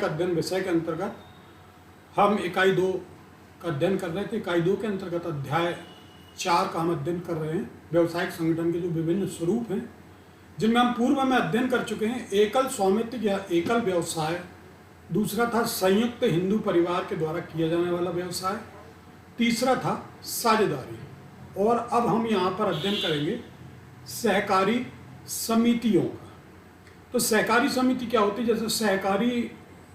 अध्ययन विषय के अंतर्गत हम इकाई 2 का अध्ययन कर रहे थे। इकाई 2 के अंतर्गत अध्याय 4 का हम अध्ययन कर रहे हैं। व्यवसायिक संगठन के जो विभिन्न स्वरूप हैं जिनमें हम पूर्व में अध्ययन कर चुके हैं। एकल स्वामित्व या एकल व्यवसाय, दूसरा था संयुक्त हिंदू परिवार के द्वारा किया जाने वाला व्यवसाय, तीसरा था साझेदारी, और अब हम यहाँ पर अध्ययन करेंगे सहकारी समितियों का। तो सहकारी समिति क्या होती है? जैसे सहकारी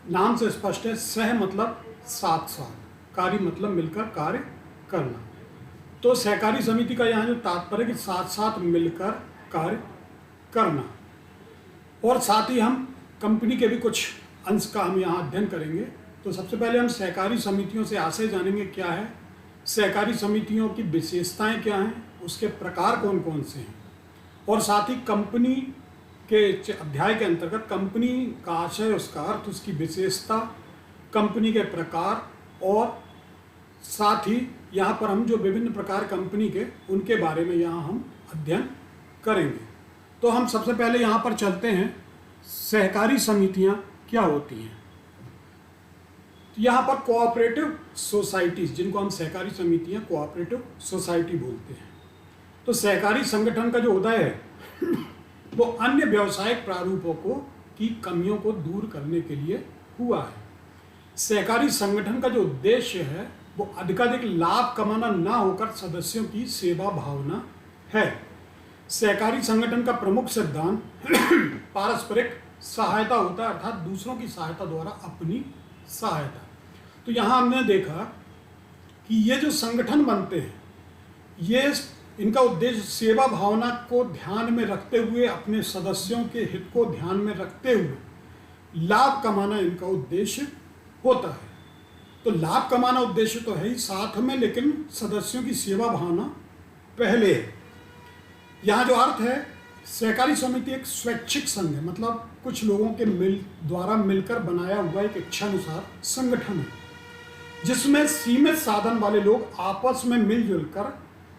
नाम से स्पष्ट है, सह मतलब साथ साथ, कार्य मतलब मिलकर कार्य करना। तो सहकारी समिति का यहाँ जो तात्पर्य कि साथ साथ मिलकर कार्य करना। और साथ ही हम कंपनी के भी कुछ अंश का हम यहाँ अध्ययन करेंगे। तो सबसे पहले हम सहकारी समितियों से आशय जानेंगे क्या है, सहकारी समितियों की विशेषताएं क्या हैं, उसके प्रकार कौन कौन से हैं, और साथ ही कंपनी के अध्याय के अंतर्गत कंपनी का आशय, उसका अर्थ, उसकी विशेषता, कंपनी के प्रकार, और साथ ही यहाँ पर हम जो विभिन्न प्रकार कंपनी के उनके बारे में यहाँ हम अध्ययन करेंगे। तो हम सबसे पहले यहाँ पर चलते हैं, सहकारी समितियाँ क्या होती हैं। यहाँ पर कोऑपरेटिव सोसाइटीज़, जिनको हम सहकारी समितियाँ कोऑपरेटिव सोसाइटी बोलते हैं। तो सहकारी संगठन का जो उदय है वो अन्य व्यावसायिक प्रारूपों की कमियों को दूर करने के लिए हुआ है। सहकारी संगठन का जो उद्देश्य है वो अधिकाधिक लाभ कमाना ना होकर सदस्यों की सेवा भावना है। सहकारी संगठन का प्रमुख सिद्धांत पारस्परिक सहायता होता है, अर्थात दूसरों की सहायता द्वारा अपनी सहायता। तो यहाँ हमने देखा कि ये जो संगठन बनते हैं, ये इनका उद्देश्य सेवा भावना को ध्यान में रखते हुए, अपने सदस्यों के हित को ध्यान में रखते हुए लाभ कमाना इनका उद्देश्य होता है। तो लाभ कमाना उद्देश्य तो है ही साथ में, लेकिन सदस्यों की सेवा भावना पहले है। यहाँ जो अर्थ है, सहकारी समिति एक स्वैच्छिक संघ है, मतलब कुछ लोगों के द्वारा मिलकर बनाया हुआ एक इच्छानुसार संगठन है, जिसमें सीमित साधन वाले लोग आपस में मिलजुल कर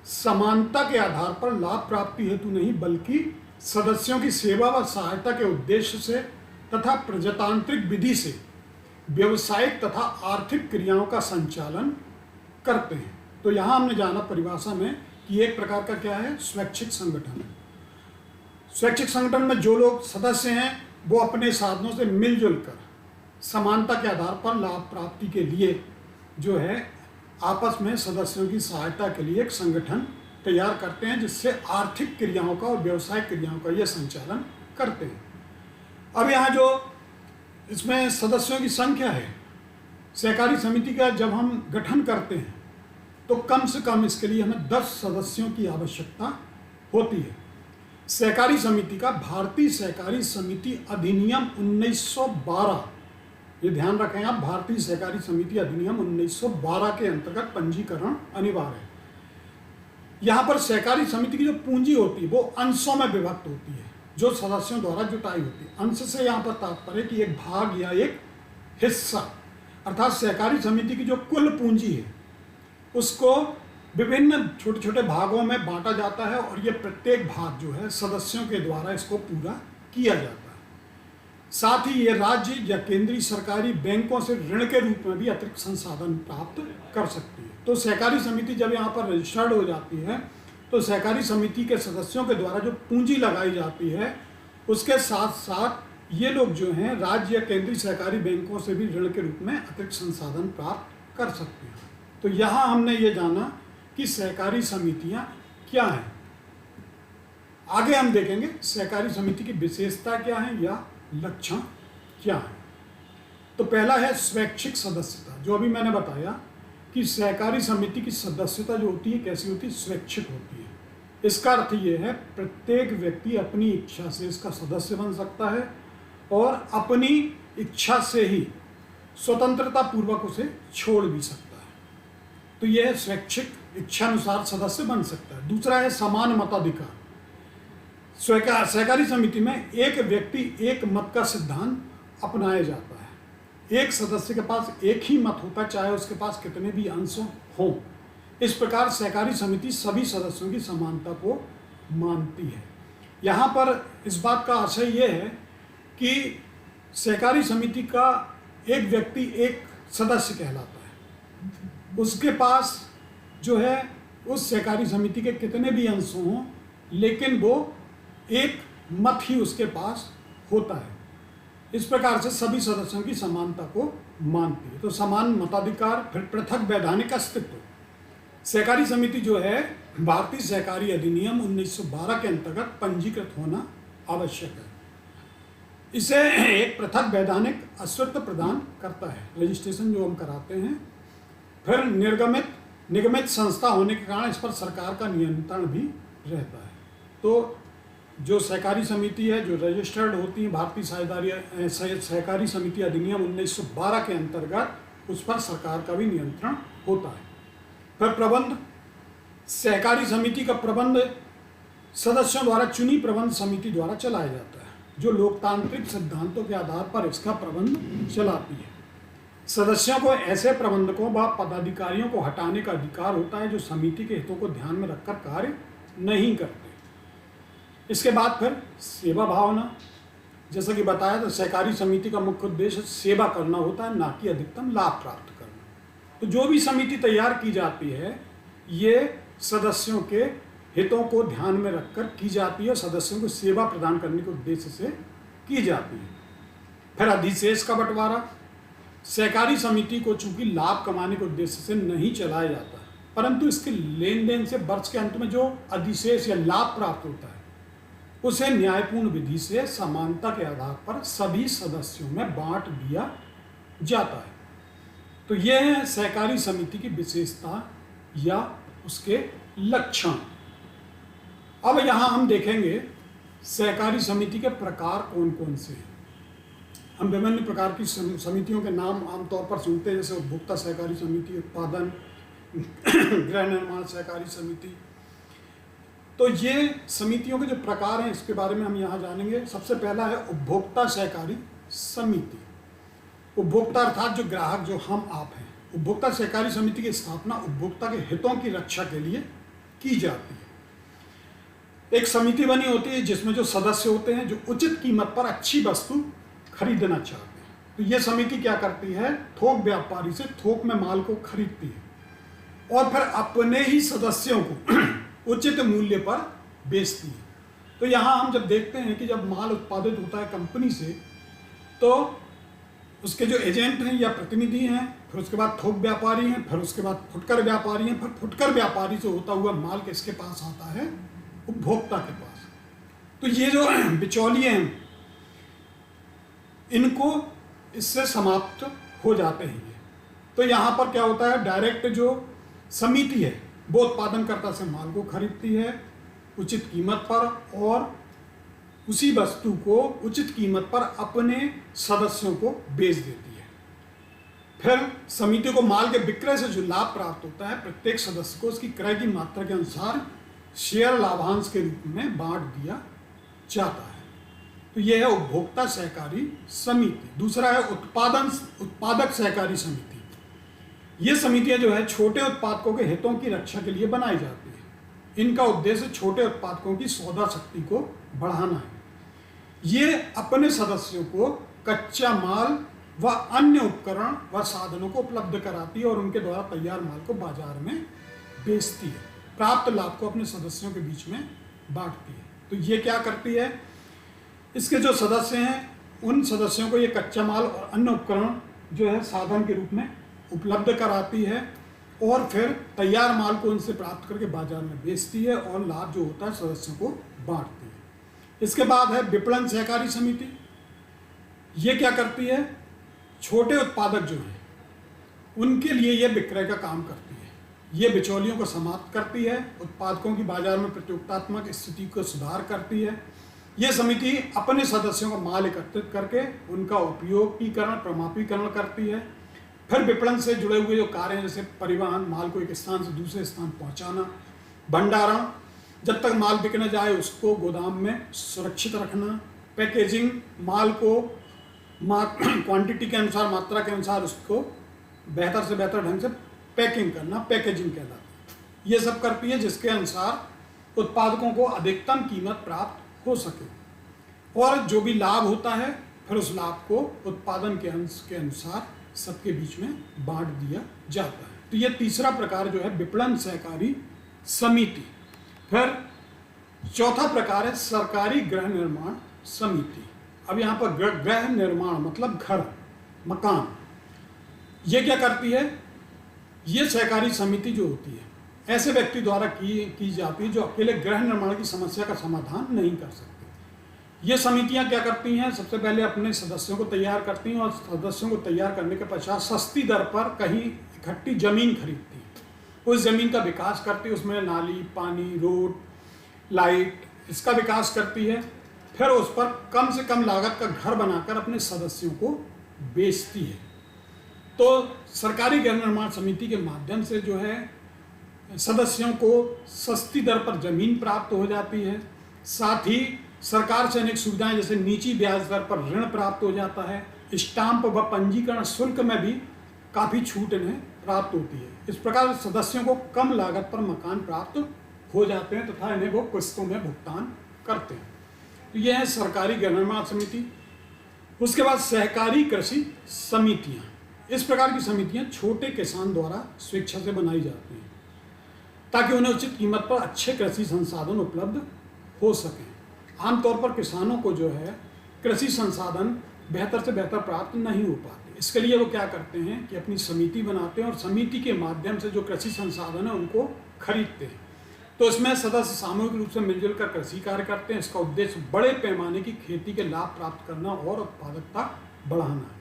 समानता के आधार पर लाभ प्राप्ति हेतु नहीं, बल्कि सदस्यों की सेवा व सहायता के उद्देश्य से तथा प्रजातांत्रिक विधि से व्यवसायिक तथा आर्थिक क्रियाओं का संचालन करते हैं। तो यहाँ हमने जाना परिभाषा में कि एक प्रकार का क्या है, स्वैच्छिक संगठन है। स्वैच्छिक संगठन में जो लोग सदस्य हैं वो अपने साधनों से मिलजुल कर समानता के आधार पर लाभ प्राप्ति के लिए जो है आपस में सदस्यों की सहायता के लिए एक संगठन तैयार करते हैं, जिससे आर्थिक क्रियाओं का और व्यवसायिक क्रियाओं का ये संचालन करते हैं। अब यहाँ जो इसमें सदस्यों की संख्या है, सहकारी समिति का जब हम गठन करते हैं तो कम से कम इसके लिए हमें 10 सदस्यों की आवश्यकता होती है। सहकारी समिति का भारतीय सहकारी समिति अधिनियम 1912, ये ध्यान रखें आप, भारतीय सहकारी समिति अधिनियम 1912 के अंतर्गत पंजीकरण अनिवार्य है। यहाँ पर सहकारी समिति की जो पूंजी होती है वो अंशों में विभक्त होती है, जो सदस्यों द्वारा जुटाई होती है। अंश से यहाँ पर तात्पर्य कि एक भाग या एक हिस्सा, अर्थात सहकारी समिति की जो कुल पूंजी है उसको विभिन्न छोटे छोटे भागों में बांटा जाता है, और ये प्रत्येक भाग जो है सदस्यों के द्वारा इसको पूरा किया जाता है। साथ ही ये राज्य या केंद्रीय सरकारी बैंकों से ऋण के रूप में भी अतिरिक्त संसाधन प्राप्त कर सकती है। तो सहकारी समिति जब यहाँ पर रजिस्टर्ड हो जाती है तो सहकारी समिति के सदस्यों के द्वारा जो पूंजी लगाई जाती है उसके साथ साथ ये लोग जो हैं राज्य या केंद्रीय सरकारी बैंकों से भी ऋण के रूप में अतिरिक्त संसाधन प्राप्त कर सकते हैं। तो यहाँ हमने ये जाना कि सहकारी समितियाँ क्या हैं। आगे हम देखेंगे सहकारी समिति की विशेषता क्या है या लक्षण क्या है। तो पहला है स्वैच्छिक सदस्यता। जो अभी मैंने बताया कि सहकारी समिति की सदस्यता जो होती है कैसी होती है, स्वैच्छिक होती है। इसका अर्थ ये है प्रत्येक व्यक्ति अपनी इच्छा से इसका सदस्य बन सकता है और अपनी इच्छा से ही स्वतंत्रता पूर्वक उसे छोड़ भी सकता है। तो यह स्वैच्छिक, इच्छानुसार सदस्य बन सकता है। दूसरा है समान मताधिकार। सहकारी समिति में एक व्यक्ति एक मत का सिद्धांत अपनाया जाता है। एक सदस्य के पास एक ही मत होता है, चाहे उसके पास कितने भी अंश हों। इस प्रकार सहकारी समिति सभी सदस्यों की समानता को मानती है। यहाँ पर इस बात का आशय ये है कि सहकारी समिति का एक व्यक्ति एक सदस्य कहलाता है। उसके पास जो है उस सहकारी समिति के कितने भी अंश हों, लेकिन वो एक मत ही उसके पास होता है। इस प्रकार से सभी सदस्यों की समानता को मानती है। तो समान मताधिकार, फिर पृथक वैधानिक अस्तित्व। सहकारी समिति जो है भारतीय सहकारी अधिनियम 1912 के अंतर्गत पंजीकृत होना आवश्यक है। इसे एक पृथक वैधानिक अस्तित्व प्रदान करता है, रजिस्ट्रेशन जो हम कराते हैं। फिर निगमित संस्था होने के कारण इस पर सरकार का नियंत्रण भी रहता है। तो जो सहकारी समिति है जो रजिस्टर्ड होती है भारतीय सहकारी समिति अधिनियम 1912 के अंतर्गत, उस पर सरकार का भी नियंत्रण होता है। फिर प्रबंध, सहकारी समिति का प्रबंध सदस्यों द्वारा चुनी प्रबंध समिति द्वारा चलाया जाता है, जो लोकतांत्रिक सिद्धांतों के आधार पर इसका प्रबंध चलाती है। सदस्यों को ऐसे प्रबंधकों व पदाधिकारियों को हटाने का अधिकार होता है जो समिति के हितों को ध्यान में रखकर कार्य नहीं करते। इसके बाद फिर सेवा भावना, जैसा कि बताया तो सहकारी समिति का मुख्य उद्देश्य सेवा करना होता है, ना कि अधिकतम लाभ प्राप्त करना। तो जो भी समिति तैयार की जाती है ये सदस्यों के हितों को ध्यान में रखकर की जाती है, सदस्यों को सेवा प्रदान करने के उद्देश्य से की जाती है। फिर अधिशेष का बंटवारा, सहकारी समिति को चूंकि लाभ कमाने के उद्देश्य से नहीं चलाया जाता, परंतु इसके लेन देन से वर्ष के अंत में जो अधिशेष या लाभ प्राप्त होता है उसे न्यायपूर्ण विधि से समानता के आधार पर सभी सदस्यों में बांट दिया जाता है। तो यह है सहकारी समिति की विशेषता या उसके लक्षण। अब यहाँ हम देखेंगे सहकारी समिति के प्रकार कौन कौन से हैं। हम विभिन्न प्रकार की समितियों के नाम आमतौर पर सुनते हैं, जैसे उपभोक्ता सहकारी समिति, उत्पादन गृह निर्माण सहकारी समिति। तो ये समितियों के जो प्रकार हैं इसके बारे में हम यहाँ जानेंगे। सबसे पहला है उपभोक्ता सहकारी समिति। उपभोक्ता अर्थात जो ग्राहक, जो हम आप हैं। उपभोक्ता सहकारी समिति की स्थापना उपभोक्ता के हितों की रक्षा के लिए की जाती है। एक समिति बनी होती है जिसमें जो सदस्य होते हैं जो उचित कीमत पर अच्छी वस्तु खरीदना चाहते हैं। तो ये समिति क्या करती है, थोक व्यापारी से थोक में माल को खरीदती है और फिर अपने ही सदस्यों को उचित मूल्य पर बेचती है। तो यहाँ हम जब देखते हैं कि जब माल उत्पादित होता है कंपनी से, तो उसके जो एजेंट हैं या प्रतिनिधि हैं, फिर उसके बाद थोक व्यापारी हैं, फिर उसके बाद फुटकर व्यापारी हैं, फिर फुटकर व्यापारी से होता हुआ माल किसके पास आता है, उपभोक्ता के पास। तो ये जो बिचौलिए हैं इनको इससे समाप्त हो जाते हैं ये। तो यहाँ पर क्या होता है, डायरेक्ट जो समिति है वो उत्पादनकर्ता से माल को खरीदती है उचित कीमत पर और उसी वस्तु को उचित कीमत पर अपने सदस्यों को बेच देती है। फिर समिति को माल के विक्रय से जो लाभ प्राप्त होता है प्रत्येक सदस्य को उसकी क्रय की मात्रा के अनुसार शेयर लाभांश के रूप में बांट दिया जाता है। तो यह है उपभोक्ता सहकारी समिति। दूसरा है उत्पादक सहकारी समिति। ये समितियां जो है छोटे उत्पादकों के हितों की रक्षा के लिए बनाई जाती है। इनका उद्देश्य छोटे उत्पादकों की सौदा शक्ति को बढ़ाना है। ये अपने सदस्यों को कच्चा माल व अन्य उपकरण व साधनों को उपलब्ध कराती है और उनके द्वारा तैयार माल को बाजार में बेचती है। प्राप्त लाभ को अपने सदस्यों के बीच में बांटती है। तो ये क्या करती है, इसके जो सदस्य हैं उन सदस्यों को ये कच्चा माल और अन्य उपकरण जो है साधन के रूप में उपलब्ध कराती है और फिर तैयार माल को उनसे प्राप्त करके बाजार में बेचती है और लाभ जो होता है सदस्यों को बांटती है। इसके बाद है विपणन सहकारी समिति। ये क्या करती है, छोटे उत्पादक जो हैं उनके लिए ये विक्रय का काम करती है। ये बिचौलियों को समाप्त करती है, उत्पादकों की बाजार में प्रतियोगितात्मक स्थिति को सुधार करती है। ये समिति अपने सदस्यों का माल एकत्रित करके उनका उपयोगीकरण प्रमापीकरण करती है। फिर विपणन से जुड़े हुए जो कार्य हैं जैसे परिवहन, माल को एक स्थान से दूसरे स्थान पहुंचाना, भंडारण, जब तक माल बिक न जाए उसको गोदाम में सुरक्षित रखना, पैकेजिंग, माल को क्वांटिटी के अनुसार मात्रा के अनुसार उसको बेहतर से बेहतर ढंग से पैकिंग करना, पैकेजिंग कहलाता है। ये सब करती है जिसके अनुसार उत्पादकों को अधिकतम कीमत प्राप्त हो सके और जो भी लाभ होता है फिर उस लाभ को उत्पादन के अंश के अनुसार सबके बीच में बांट दिया जाता है। तो ये तीसरा प्रकार जो है विपणन सहकारी समिति। फिर चौथा प्रकार है सरकारी गृह निर्माण समिति। अब यहाँ पर गृह निर्माण मतलब घर, मकान। ये क्या करती है? ये सहकारी समिति जो होती है ऐसे व्यक्ति द्वारा की जाती है जो अकेले गृह निर्माण की समस्या का समाधान नहीं कर सकते। ये समितियां क्या करती हैं? सबसे पहले अपने सदस्यों को तैयार करती हैं और सदस्यों को तैयार करने के पश्चात सस्ती दर पर कहीं इकट्ठी जमीन खरीदती हैं, उस जमीन का विकास करती है, उसमें नाली, पानी, रोड, लाइट, इसका विकास करती है। फिर उस पर कम से कम लागत का घर बनाकर अपने सदस्यों को बेचती है। तो सरकारी गृह निर्माण समिति के माध्यम से जो है सदस्यों को सस्ती दर पर जमीन प्राप्त हो जाती है, साथ ही सरकार से अनेक सुविधाएं जैसे नीची ब्याज दर पर ऋण प्राप्त हो जाता है, स्टाम्प व पंजीकरण शुल्क में भी काफ़ी छूट इन्हें प्राप्त होती है। इस प्रकार सदस्यों को कम लागत पर मकान प्राप्त हो जाते हैं तथा इन्हें वो किस्तों में भुगतान करते हैं। तो यह है सरकारी गृह निर्माण समिति। उसके बाद सहकारी कृषि समितियां। इस प्रकार की समितियां छोटे किसान द्वारा स्वेच्छा से बनाई जाती हैं ताकि उन्हें उचित कीमत पर अच्छे कृषि संसाधन उपलब्ध हो सकें। आमतौर पर किसानों को जो है कृषि संसाधन बेहतर से बेहतर प्राप्त नहीं हो पाते। इसके लिए वो क्या करते हैं कि अपनी समिति बनाते हैं और समिति के माध्यम से जो कृषि संसाधन है उनको खरीदते हैं। तो इसमें सदस्य सामूहिक रूप से मिलजुल कर कृषि कार्य करते हैं। इसका उद्देश्य बड़े पैमाने की खेती के लाभ प्राप्त करना और उत्पादकता बढ़ाना है।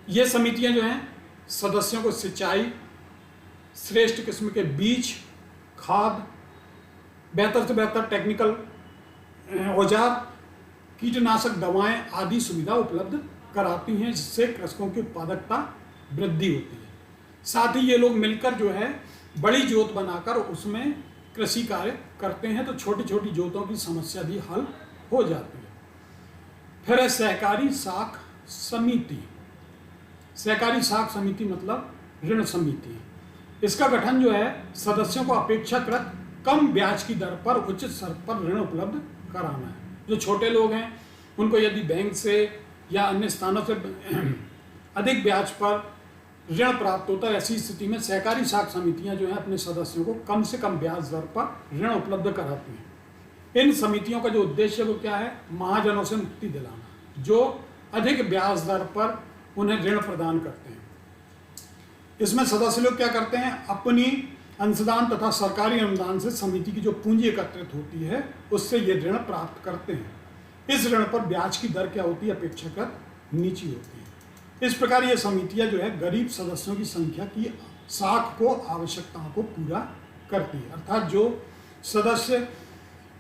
ये समितियां जो हैं सदस्यों को सिंचाई, श्रेष्ठ किस्म के बीज, खाद, बेहतर से बेहतर टेक्निकल औजार, कीटनाशक दवाएं आदि सुविधा उपलब्ध कराती हैं, जिससे कृषकों की उत्पादकता वृद्धि होती है। साथ ही ये लोग मिलकर जो है बड़ी जोत बनाकर उसमें कृषि कार्य करते हैं, तो छोटी छोटी जोतों की समस्या भी हल हो जाती है। फिर है सहकारी साख समिति। सहकारी साख समिति मतलब ऋण समिति। इसका गठन जो है सदस्यों को अपेक्षाकृत कम ब्याज की दर पर उचित शर्त पर ऋण उपलब्ध कराना है। जो छोटे लोग हैं उनको यदि बैंक से या अन्य स्थानों से अधिक ब्याज पर ऋण प्राप्त होता है, ऐसी स्थिति में सहकारी साख समितियां जो हैं अपने सदस्यों को कम से कम ब्याज दर पर ऋण उपलब्ध कराती हैं। इन समितियों का जो उद्देश्य वो क्या है? महाजनों से मुक्ति दिलाना, जो अधिक ब्याज दर पर उन्हें ऋण प्रदान करते हैं। इसमें सदस्य लोग क्या करते हैं? अपनी अंशदान तथा सरकारी अनुदान से समिति की जो पूंजी एकत्रित होती है उससे ये ऋण प्राप्त करते हैं। इस ऋण पर ब्याज की दर क्या होती है? अपेक्षाकृत नीची होती है। इस प्रकार ये समितियां जो है गरीब सदस्यों की संख्या की साख को आवश्यकताओं को पूरा करती है। अर्थात जो सदस्य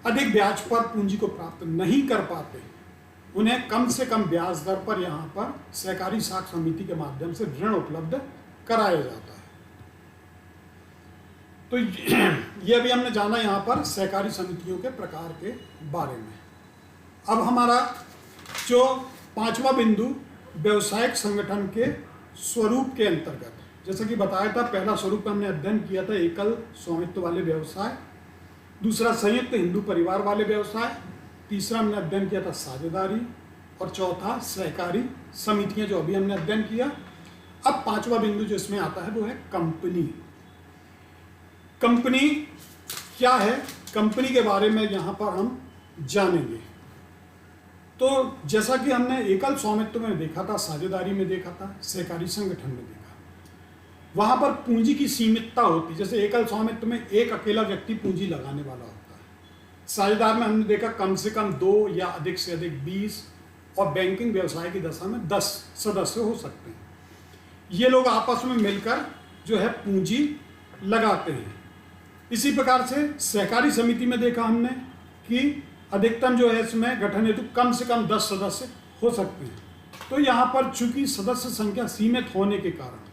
अधिक ब्याज पर पूंजी को प्राप्त नहीं कर पाते उन्हें कम से कम ब्याज दर पर यहाँ पर सहकारी साख समिति के माध्यम से ऋण उपलब्ध कराया जाता है। तो ये अभी हमने जाना यहाँ पर सहकारी समितियों के प्रकार के बारे में। अब हमारा जो पांचवा बिंदु व्यवसायिक संगठन के स्वरूप के अंतर्गत, जैसा कि बताया था, पहला स्वरूप हमने अध्ययन किया था एकल स्वामित्व वाले व्यवसाय, दूसरा संयुक्त हिंदू परिवार वाले व्यवसाय, तीसरा हमने अध्ययन किया था साझेदारी, और चौथा सहकारी समितियां जो अभी हमने अध्ययन किया। अब पांचवा बिंदु जो इसमें आता है वो है कंपनी। कंपनी क्या है? कंपनी के बारे में यहाँ पर हम जानेंगे। तो जैसा कि हमने एकल स्वामित्व में देखा था, साझेदारी में देखा था, सहकारी संगठन में देखा, वहाँ पर पूंजी की सीमितता होती है। जैसे एकल स्वामित्व में एक अकेला व्यक्ति पूंजी लगाने वाला होता है। साझेदार में हमने देखा कम से कम 2 या अधिक से अधिक 20 और बैंकिंग व्यवसाय की दशा में 10 सदस्य हो सकते हैं। ये लोग आपस में मिलकर जो है पूंजी लगाते हैं। इसी प्रकार से सहकारी समिति में देखा हमने कि अधिकतम जो है इसमें गठन हेतु कम से कम 10 सदस्य हो सकते हैं। तो यहाँ पर चूंकि सदस्य संख्या सीमित होने के कारण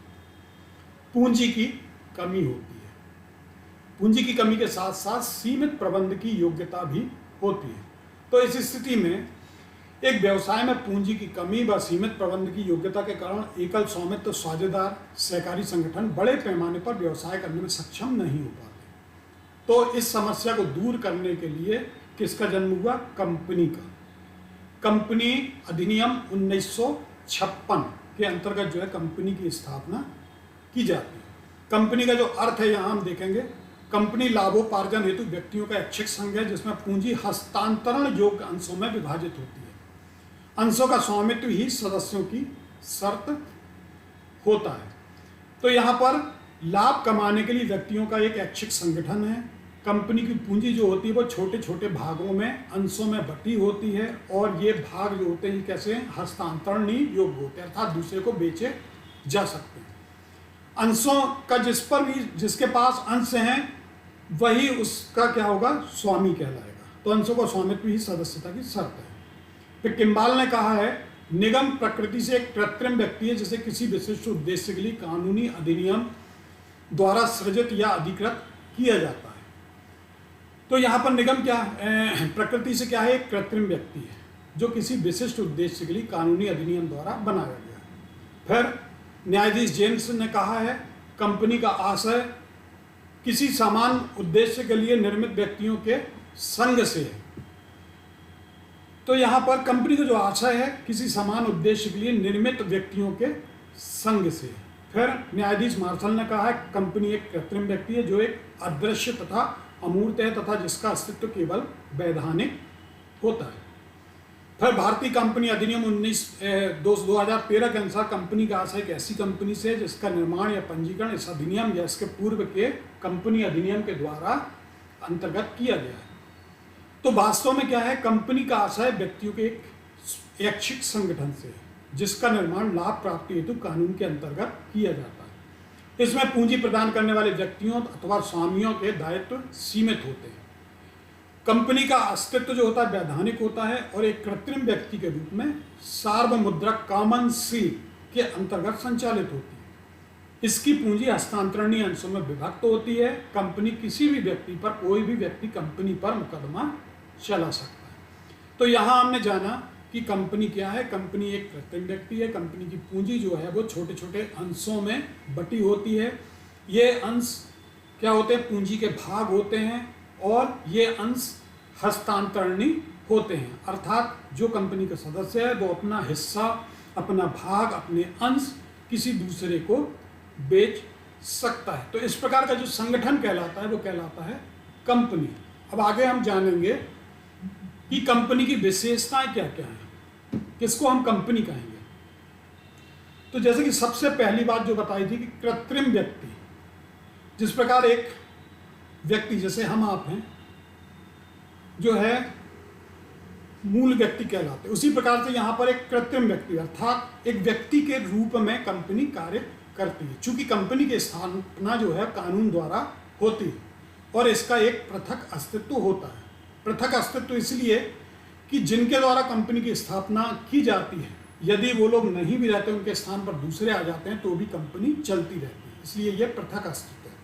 पूंजी की कमी होती है। पूंजी की कमी के साथ साथ सीमित प्रबंध की योग्यता भी होती है। तो इस स्थिति में एक व्यवसाय में पूंजी की कमी व सीमित प्रबंध की योग्यता के कारण एकल स्वामित्व साझेदार सहकारी संगठन बड़े पैमाने पर व्यवसाय करने में सक्षम नहीं हो पाते। तो इस समस्या को दूर करने के लिए किसका जन्म हुआ? कंपनी का। कंपनी अधिनियम 1956 के अंतर्गत जो है कंपनी की स्थापना की जाती है। कंपनी का जो अर्थ है यहाँ हम देखेंगे, कंपनी लाभोपार्जन हेतु व्यक्तियों का ऐच्छिक संघ है जिसमें पूंजी हस्तांतरण योग्य अंशों में विभाजित होती है। अंशों का स्वामित्व ही सदस्यों की शर्त होता है। तो यहाँ पर लाभ कमाने के लिए व्यक्तियों का एक ऐच्छिक संगठन है। कंपनी की पूंजी जो होती है वो छोटे छोटे भागों में, अंशों में बटी होती है और ये भाग जो होते हैं कैसे हस्तांतरण योग्य होते हैं, अर्थात दूसरे को बेचे जा सकते हैं। अंशों का जिसके पास अंश हैं वही उसका क्या होगा, स्वामी कहलाएगा। तो अंशों का स्वामित्व ही सदस्यता की शर्त है। फिर किम्बाल ने कहा है, निगम प्रकृति से एक कृत्रिम व्यक्ति है जिसे किसी विशिष्ट उद्देश्य के लिए कानूनी अधिनियम द्वारा सृजित या अधिकृत किया जाता है। तो यहाँ पर निगम क्या प्रकृति से क्या है, एक कृत्रिम व्यक्ति है जो किसी विशिष्ट उद्देश्य के लिए कानूनी अधिनियम द्वारा बनाया गया है। फिर न्यायाधीश जेम्स ने कहा है, कंपनी का आशय किसी समान उद्देश्य के लिए निर्मित व्यक्तियों के संघ से है। तो यहाँ पर कंपनी का जो आशय है किसी समान उद्देश्य के लिए निर्मित व्यक्तियों के संघ से है। फिर न्यायाधीश मार्शल ने कहा है, कंपनी एक कृत्रिम व्यक्ति है जो एक अदृश्य तथा अमूर्त है तथा जिसका अस्तित्व केवल वैधानिक होता है। फिर भारतीय कंपनी अधिनियम 2013 के अनुसार कंपनी का आशय एक ऐसी कंपनी से जिसका निर्माण या पंजीकरण इस अधिनियम या इसके पूर्व के कंपनी अधिनियम के द्वारा अंतर्गत किया गया है। तो वास्तव में क्या है, कंपनी का आशय व्यक्तियों के एक ऐच्छिक संगठन से है जिसका निर्माण लाभ प्राप्ति हेतु कानून के अंतर्गत किया जाता है। इसमें पूंजी प्रदान करने वाले व्यक्तियों अथवा स्वामियों के दायित्व सीमित होते हैं। कंपनी का अस्तित्व जो होता है वैधानिक होता है और एक कृत्रिम व्यक्ति के रूप में सार्वमुद्रक कॉमन सील के अंतर्गत संचालित होती है। इसकी पूंजी हस्तांतरणीय अंशों में विभक्त होती है। कंपनी किसी भी व्यक्ति पर, कोई भी व्यक्ति कंपनी पर मुकदमा चला सकता है। तो यहाँ हमने जाना कि कंपनी क्या है, कंपनी एक कृत्रिम व्यक्ति है। कंपनी की पूंजी जो है वो छोटे छोटे अंशों में बटी होती है। ये अंश क्या होते हैं, पूंजी के भाग होते हैं और ये अंश हस्तांतरणीय होते हैं, अर्थात जो कंपनी का सदस्य है वो अपना हिस्सा, अपना भाग, अपने अंश किसी दूसरे को बेच सकता है। तो इस प्रकार का जो संगठन कहलाता है वो कहलाता है कंपनी। अब आगे हम जानेंगे कि कंपनी की विशेषताएं क्या क्या हैं, किसको हम कंपनी कहेंगे। तो जैसे कि सबसे पहली बात जो बताई थी कि कृत्रिम व्यक्ति, जिस प्रकार एक व्यक्ति जैसे हम आप हैं जो है मूल व्यक्ति कहलाते, उसी प्रकार से यहाँ पर एक कृत्रिम व्यक्ति अर्थात एक व्यक्ति के रूप में कंपनी कार्य करती है। चूंकि कंपनी की स्थापना जो है कानून द्वारा होती है और इसका एक पृथक अस्तित्व होता है। पृथक अस्तित्व इसलिए कि जिनके द्वारा कंपनी की स्थापना की जाती है, यदि वो लोग नहीं भी रहते, उनके स्थान पर दूसरे आ जाते हैं तो भी कंपनी चलती रहती है, इसलिए यह पृथक अस्तित्व है।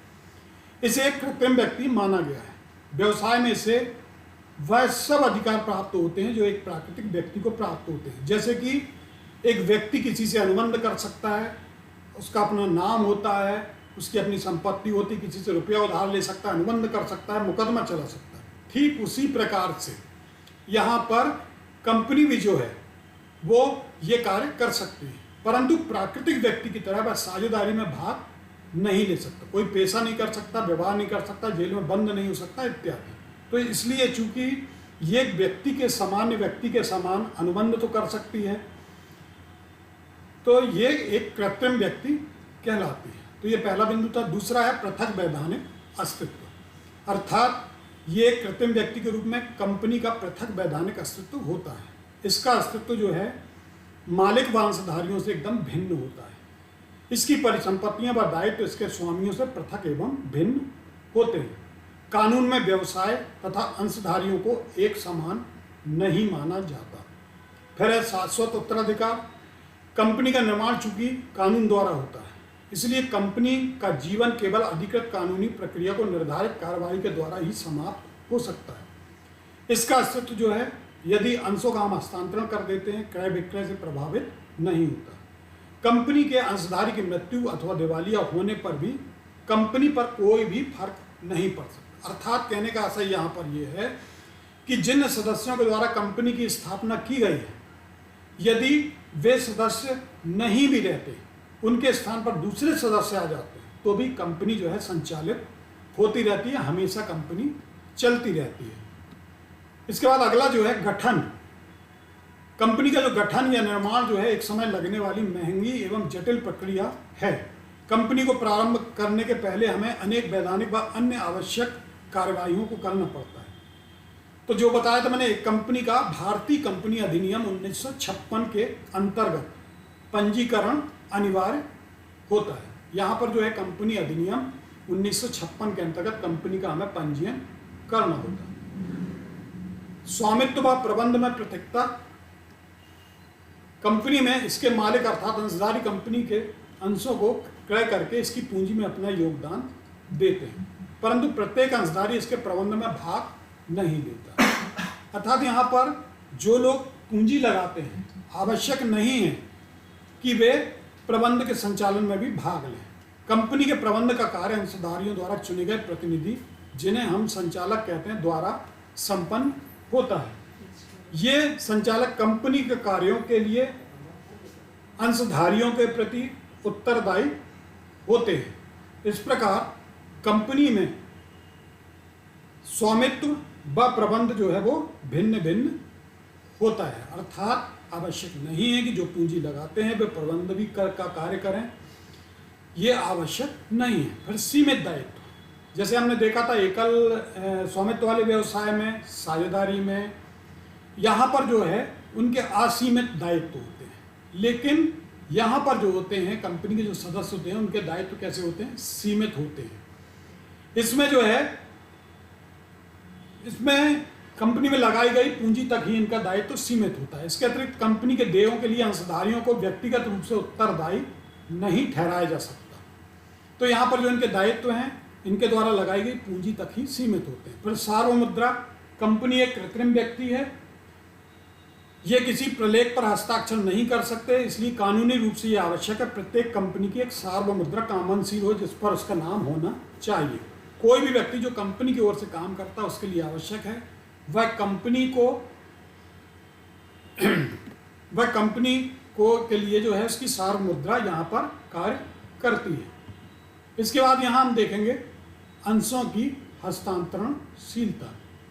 इसे एक कृत्रिम व्यक्ति माना गया है। व्यवसाय में इसे वह सब अधिकार प्राप्त होते हैं जो एक प्राकृतिक व्यक्ति को प्राप्त होते हैं। जैसे कि एक व्यक्ति किसी से अनुबंध कर सकता है, उसका अपना नाम होता है, उसकी अपनी संपत्ति होती, किसी से रुपया उधार ले सकता है, अनुबंध कर सकता है, मुकदमा चला सकता है। ठीक उसी प्रकार से यहाँ पर कंपनी भी जो है वो ये कार्य कर सकती है, परंतु प्राकृतिक व्यक्ति की तरह वह साझेदारी में भाग नहीं ले सकता, कोई पेशा नहीं कर सकता, व्यवहार नहीं कर सकता, जेल में बंद नहीं हो सकता इत्यादि। तो इसलिए चूंकि ये व्यक्ति के सामान्य व्यक्ति के समान अनुबंध तो कर सकती है, तो ये एक कृत्रिम व्यक्ति कहलाती है। तो ये पहला बिंदु था। दूसरा है पृथक वैधानिक अस्तित्व, अर्थात ये कृत्रिम व्यक्ति के रूप में कंपनी का पृथक वैधानिक अस्तित्व होता है। इसका अस्तित्व जो है मालिक व अंशधारियों से एकदम भिन्न होता है। इसकी परिसंपत्तियां व दायित्व इसके स्वामियों से पृथक एवं भिन्न होते हैं। कानून में व्यवसाय तथा अंशधारियों को एक समान नहीं माना जाता। फिर है शाश्वत उत्तराधिकार। कंपनी का निर्माण चूंकि कानून द्वारा होता है, इसलिए कंपनी का जीवन केवल अधिकृत कानूनी प्रक्रिया को निर्धारित कार्रवाई के द्वारा ही समाप्त हो सकता है। इसका अस्तित्व जो है यदि अंशों का हम हस्तांतरण कर देते हैं, क्रय विक्रय से प्रभावित नहीं होता। कंपनी के अंशधारी की मृत्यु अथवा दिवालिया होने पर भी कंपनी पर कोई भी फर्क नहीं पड़ सकता। अर्थात कहने का आशय यहाँ पर यह है कि जिन सदस्यों के द्वारा कंपनी की स्थापना की गई है, यदि वे सदस्य नहीं भी रहते, उनके स्थान पर दूसरे सदस्य आ जाते हैं, तो भी कंपनी जो है संचालित होती रहती है, हमेशा कंपनी चलती रहती है। इसके बाद अगला जो है गठन। कंपनी का जो गठन या निर्माण जो है एक समय लगने वाली महंगी एवं जटिल प्रक्रिया है। कंपनी को प्रारंभ करने के पहले हमें अनेक वैधानिक व अन्य आवश्यक कार्यवाहियों को करना पड़ता है। तो जो बताया था मैंने, एक कंपनी का भारतीय कंपनी अधिनियम 1956 के अंतर्गत पंजीकरण अनिवार्य होता है। यहाँ पर जो है कंपनी अधिनियम 1956 के अंतर्गत कंपनी का हमें पंजीयन करना होता है। स्वामित्व व प्रबंध में पृथकता। कंपनी में इसके मालिक अर्थात अंशधारी कंपनी के अंशों को क्रय करके इसकी पूंजी में अपना योगदान देते हैं, परंतु प्रत्येक अंशधारी इसके प्रबंध में भाग नहीं लेता। अर्थात यहाँ पर जो लोग पूंजी लगाते हैं, आवश्यक नहीं है कि वे प्रबंध के संचालन में भी भाग लें। कंपनी के प्रबंध का कार्य अंशधारियों द्वारा चुने गए प्रतिनिधि, जिन्हें हम संचालक कहते हैं, द्वारा संपन्न होता है। ये संचालक कंपनी के कार्यों के लिए अंशधारियों के प्रति उत्तरदायी होते हैं। इस प्रकार कंपनी में स्वामित्व व प्रबंध जो है वो भिन्न भिन्न होता है। अर्थात आवश्यक नहीं है कि जो पूंजी लगाते हैं वे प्रबंध भी का कार्य करें, ये आवश्यक नहीं है। फिर सीमित दायित्व, जैसे हमने देखा था एकल स्वामित्व वाले व्यवसाय में, साझेदारी में, यहाँ पर जो है उनके असीमित दायित्व होते हैं। लेकिन यहाँ पर जो होते हैं कंपनी के जो सदस्य होते हैं, उनके दायित्व कैसे होते हैं? सीमित होते हैं। इसमें जो है, इसमें कंपनी में लगाई गई पूंजी तक ही इनका दायित्व सीमित होता है। इसके अतिरिक्त कंपनी के देयों के लिए अंशधारियों को व्यक्तिगत रूप से उत्तरदायी नहीं ठहराया जा सकता। तो यहाँ पर जो इनके दायित्व हैं, इनके द्वारा लगाई गई पूंजी तक ही सीमित होते हैं। फिर सार्वमुद्रा। कंपनी एक कृत्रिम व्यक्ति है, ये किसी प्रलेख पर हस्ताक्षर नहीं कर सकते, इसलिए कानूनी रूप से यह आवश्यक है प्रत्येक कंपनी की एक सार्वमुद्रा कामनशील हो जिस पर उसका नाम होना चाहिए। कोई भी व्यक्ति जो कंपनी की ओर से काम करता है उसके लिए आवश्यक है वह कंपनी को के लिए जो है उसकी सार्वमुद्रा यहाँ पर कार्य करती है। इसके बाद यहाँ हम देखेंगे अंशों की हस्तांतरणशीलता।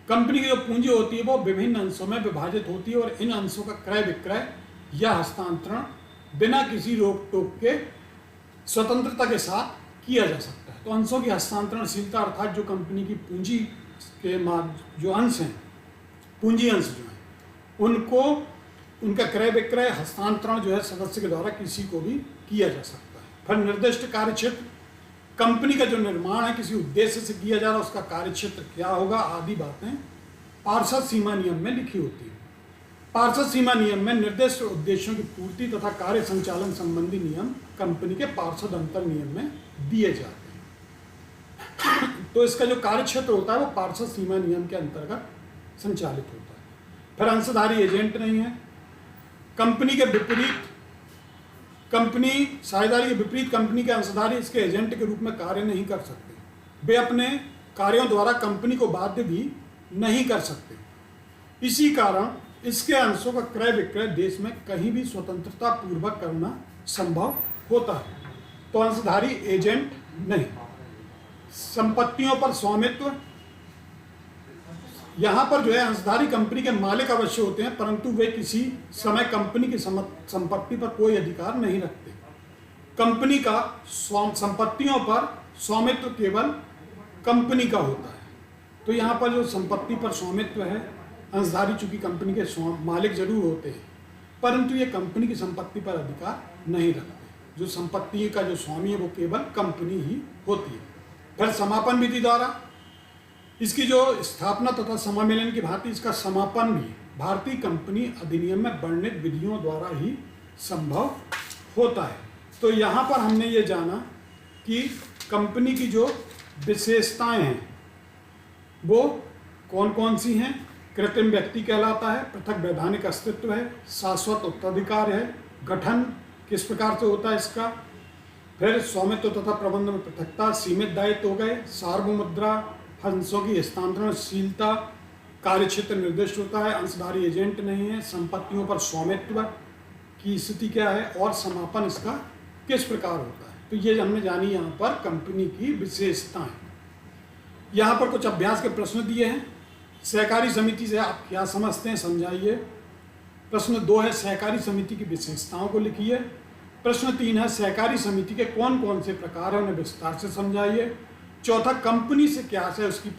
कंपनी की जो पूंजी होती है वो विभिन्न अंशों में विभाजित होती है और इन अंशों का क्रय विक्रय या हस्तांतरण बिना किसी रोक टोक के स्वतंत्रता के साथ किया जा सकता है। तो अंशों की हस्तांतरणशीलता अर्थात जो कंपनी की पूंजी के जो अंश हैं, पूंजी अंश जो हैं, उनको उनका क्रय विक्रय हस्तांतरण जो है सदस्य के द्वारा किसी को भी किया जा सकता है। फिर निर्दिष्ट कार्यक्षेत्र। कंपनी का जो निर्माण है किसी उद्देश्य से किया जा रहा है, उसका कार्यक्षेत्र क्या होगा आदि बातें पार्षद सीमा नियम में लिखी होती है। पार्षद सीमा नियम में निर्दिष्ट उद्देश्यों की पूर्ति तथा कार्य संचालन संबंधी नियम कंपनी के पार्षद अंतर नियम में दिए जाते हैं। तो इसका जो कार्यक्षेत्र होता है वो पार्षद सीमा नियम के अंतर्गत संचालित होता है। फिर अंशधारी एजेंट नहीं है। कंपनी के विपरीत, कंपनी साझेदारी के विपरीत कंपनी के अंशधारी इसके एजेंट के रूप में कार्य नहीं कर सकते। वे अपने कार्यों द्वारा कंपनी को बाध्य भी नहीं कर सकते। इसी कारण इसके अंशों का क्रय विक्रय देश में कहीं भी स्वतंत्रता पूर्वक करना संभव होता है। तो अंशधारी एजेंट नहीं। संपत्तियों पर स्वामित्व। यहाँ पर जो है अंशधारी कंपनी के मालिक अवश्य होते हैं, परंतु वे किसी समय कंपनी की संपत्ति पर कोई अधिकार नहीं रखते। कंपनी का संपत्तियों पर स्वामित्व केवल कंपनी का होता है। तो यहाँ पर जो संपत्ति पर स्वामित्व है, अंशधारी चूंकि कंपनी के मालिक जरूर होते हैं, परंतु ये कंपनी की संपत्ति पर अधिकार नहीं रखते। जो संपत्ति का जो स्वामी है वो केवल कंपनी ही होती है। फिर समापन विधि द्वारा इसकी जो स्थापना तथा समामेलन की भांति इसका समापन भी भारतीय कंपनी अधिनियम में वर्णित विधियों द्वारा ही संभव होता है। तो यहाँ पर हमने ये जाना कि कंपनी की जो विशेषताएं हैं वो कौन कौन सी हैं। कृत्रिम व्यक्ति कहलाता है, पृथक वैधानिक अस्तित्व है, शाश्वत उत्तराधिकार है, गठन किस प्रकार से होता है इसका, फिर स्वामित्व तथा प्रबंध में पृथकता, सीमित दायित्व हो गए, सार्वमुद्रा, अंशों की हस्तांतरणशीलता, कार्य क्षेत्र निर्दिष्ट होता है, अंशधारी एजेंट नहीं है, संपत्तियों पर स्वामित्व की स्थिति क्या है और समापन इसका किस प्रकार होता है। तो ये हमने जानी यहाँ पर कंपनी की विशेषताएं। यहाँ पर कुछ अभ्यास के प्रश्न दिए हैं। सहकारी समिति से आप क्या समझते हैं, समझाइए। प्रश्न 2 है सहकारी समिति की विशेषताओं को लिखिए। प्रश्न 3 है सहकारी समिति के कौन कौन से प्रकार हैं, उन्हें विस्तार से समझाइए। चौथा, कंपनी से क्या है उसकी